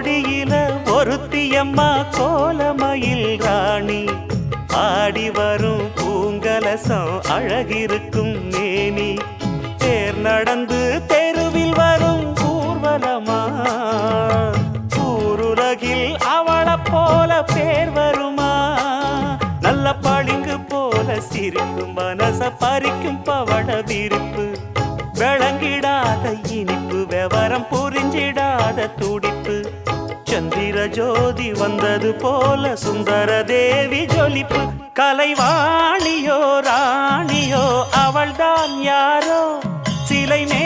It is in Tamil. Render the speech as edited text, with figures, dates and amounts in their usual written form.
கோடியில ஒருத்தியம்மா கோலமயில் ராணி ஆடி வரும் பூங்கலசம் அழகிருக்கும் மேனி தேர் நடந்து தெருவில் வரும் ஊர்வலமா ஊருலகில் அவளை போல பேர் வருமா நல்ல பளிங்கு போல சிரிக்கும் மனச பறிக்கும் பவள விரிப்பு விளங்கிடாத இனிப்பு விவரம் புரிஞ்சிடாத துடிப்பு சந்திர ஜோதி வந்தது போல சுந்தர தேவி ஜொலிப்பு கலைவாணியோ ராணியோ அவள்தான் யாரோ சிலை மே